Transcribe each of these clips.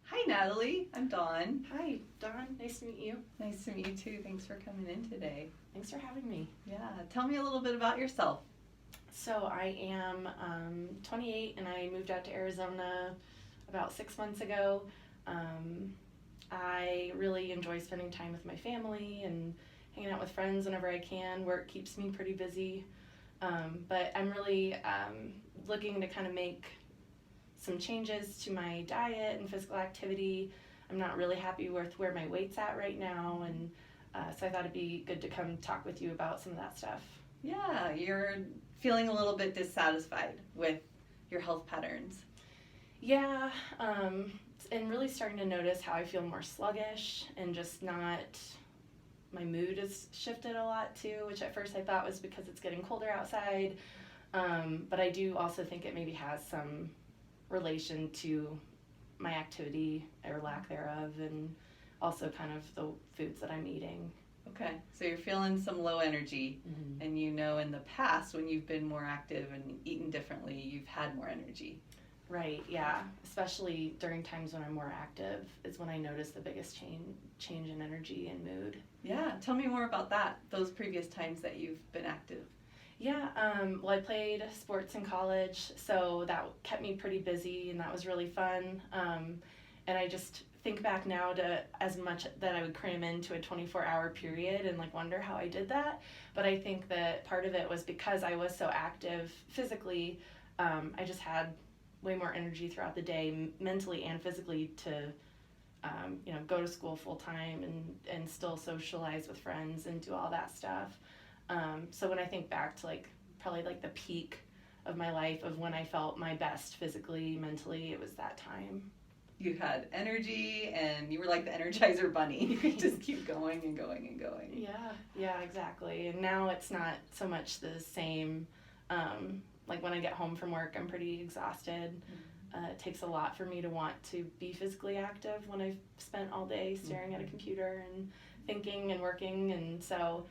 Hi, Natalie. I'm Dawn. Hi, Dawn. Nice to meet you. Nice to meet you too. Thanks for coming in today. Thanks for having me. Yeah, tell me a little bit about yourself. So I am 28 and I moved out to Arizona about 6 months ago. I really enjoy spending time with my family and hanging out with friends whenever I can. Work keeps me pretty busy. But I'm really looking to kind of make some changes to my diet and physical activity. I'm not really happy with where my weight's at right now, and so I thought it'd be good to come talk with you about some of that stuff. Yeah, you're feeling a little bit dissatisfied with your health patterns. Yeah, and really starting to notice how I feel more sluggish and just not, my mood has shifted a lot too, which at first I thought was because it's getting colder outside, but I do also think it maybe has some relation to my activity or lack thereof, and also kind of the foods that I'm eating. Okay, so you're feeling some low energy, and you know in the past when you've been more active and eaten differently, you've had more energy. Right, yeah. Especially during times when I'm more active is when I notice the biggest change in energy and mood. Yeah, tell me more about that, those previous times that you've been active. Yeah, well, I played sports in college, so that kept me pretty busy, and that was really fun. And I just think back now to as much that I would cram into a 24-hour period and like wonder how I did that. But I think that part of it was because I was so active physically, I just had way more energy throughout the day, mentally and physically, to go to school full time and still socialize with friends and do all that stuff. So when I think back to probably the peak of my life of when I felt my best physically, mentally, it was that time. You had energy and you were like the Energizer Bunny. You could just keep going and going and going. Yeah, exactly. And now it's not so much the same. Like when I get home from work, I'm pretty exhausted. It takes a lot for me to want to be physically active when I've spent all day staring at a computer and thinking and working. And so,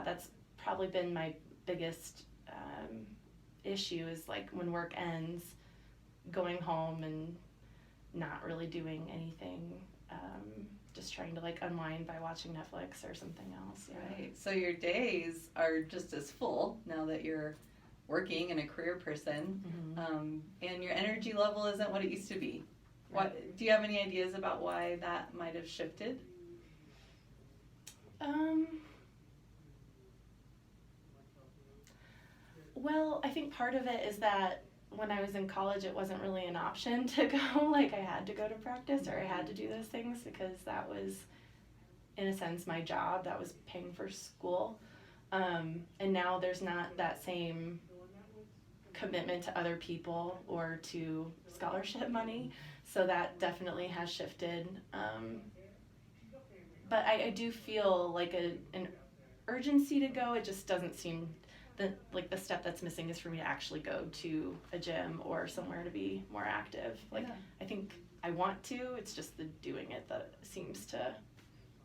that's probably been my biggest issue is like when work ends, going home and not really doing anything, just trying to unwind by watching Netflix or something else. Yeah. Right. So your days are just as full now that you're working and a career person, and your energy level isn't what it used to be. What do you have any ideas about why that might have shifted? Well, I think part of it is that when I was in college, it wasn't really an option to go. Like, I had to go to practice or I had to do those things because that was, in a sense, my job. That was paying for school. And now there's not that same commitment to other people or to scholarship money. So that definitely has shifted. But I do feel like an urgency to go. It just doesn't seem the step that's missing is for me to actually go to a gym or somewhere to be more active. I think I want to, it's just the doing it that seems to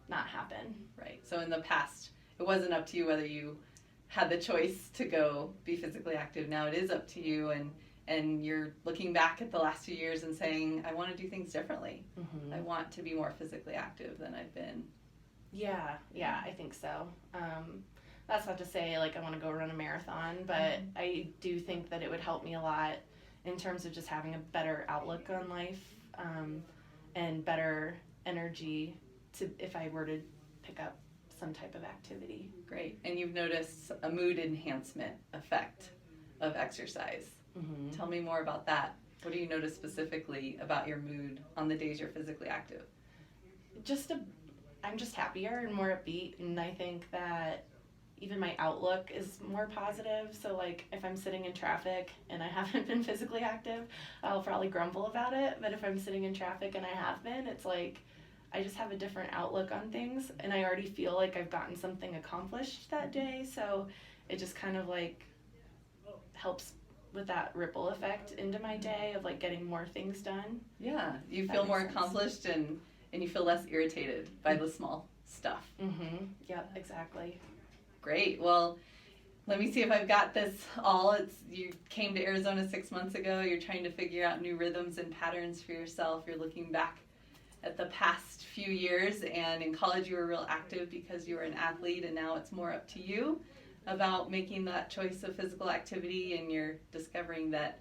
not happen. Right. So in the past, it wasn't up to you whether you had the choice to go be physically active. Now it is up to you, and you're looking back at the last 2 years and saying, I want to do things differently. I want to be more physically active than I've been. Yeah, I think so. That's not to say I want to go run a marathon, but I do think that it would help me a lot in terms of just having a better outlook on life, and better energy if I were to pick up some type of activity. Great. And you've noticed a mood enhancement effect of exercise. Tell me more about that. What do you notice specifically about your mood on the days you're physically active? I'm just happier and more upbeat, and I think that even my outlook is more positive. So if I'm sitting in traffic and I haven't been physically active, I'll probably grumble about it. But if I'm sitting in traffic and I have been, it's I just have a different outlook on things, and I already feel like I've gotten something accomplished that day. So it just kind of helps with that ripple effect into my day of getting more things done. Yeah, you feel more accomplished and you feel less irritated by the small stuff. Yep, exactly. Great. Well, let me see if I've got this all. You came to Arizona 6 months ago. You're trying to figure out new rhythms and patterns for yourself. You're looking back at the past few years, and in college you were real active because you were an athlete, and now it's more up to you about making that choice of physical activity, and you're discovering that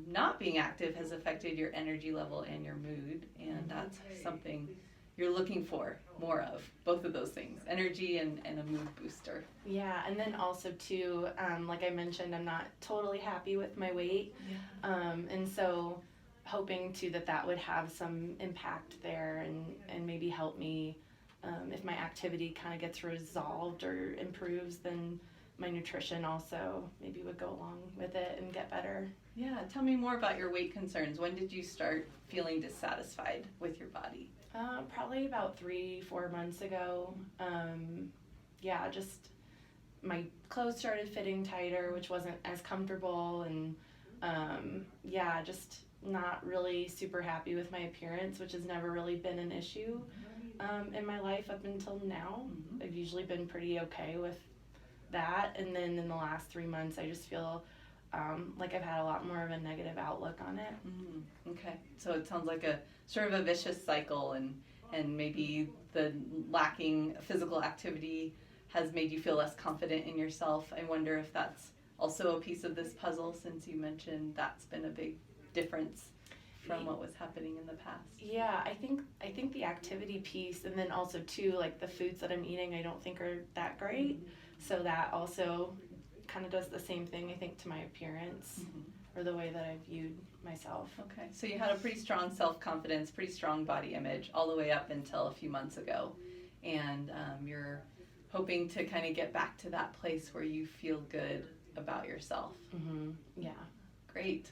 not being active has affected your energy level and your mood, and that's something you're looking for more of, both of those things, energy and a mood booster. Yeah, and then also too, like I mentioned, I'm not totally happy with my weight, and so hoping too that would have some impact there and maybe help me if my activity kind of gets resolved or improves, then my nutrition also maybe would go along with it and get better. Yeah, tell me more about your weight concerns. When did you start feeling dissatisfied with your body? Probably about 3-4 months ago. Just my clothes started fitting tighter, which wasn't as comfortable, and just not really super happy with my appearance, which has never really been an issue in my life up until now. Mm-hmm. I've usually been pretty okay with that, and then in the last 3 months I just feel like I've had a lot more of a negative outlook on it. Mm-hmm. Okay, so it sounds like a sort of a vicious cycle, and maybe the lacking physical activity has made you feel less confident in yourself. I wonder if that's also a piece of this puzzle, since you mentioned that's been a big difference from what was happening in the past. Yeah, I think the activity piece, and then also too, like the foods that I'm eating I don't think are that great, so that also kind of does the same thing, I think, to my appearance or the way that I viewed myself. Okay, so you had a pretty strong self-confidence, pretty strong body image all the way up until a few months ago, and you're hoping to kind of get back to that place where you feel good about yourself. Yeah. Great.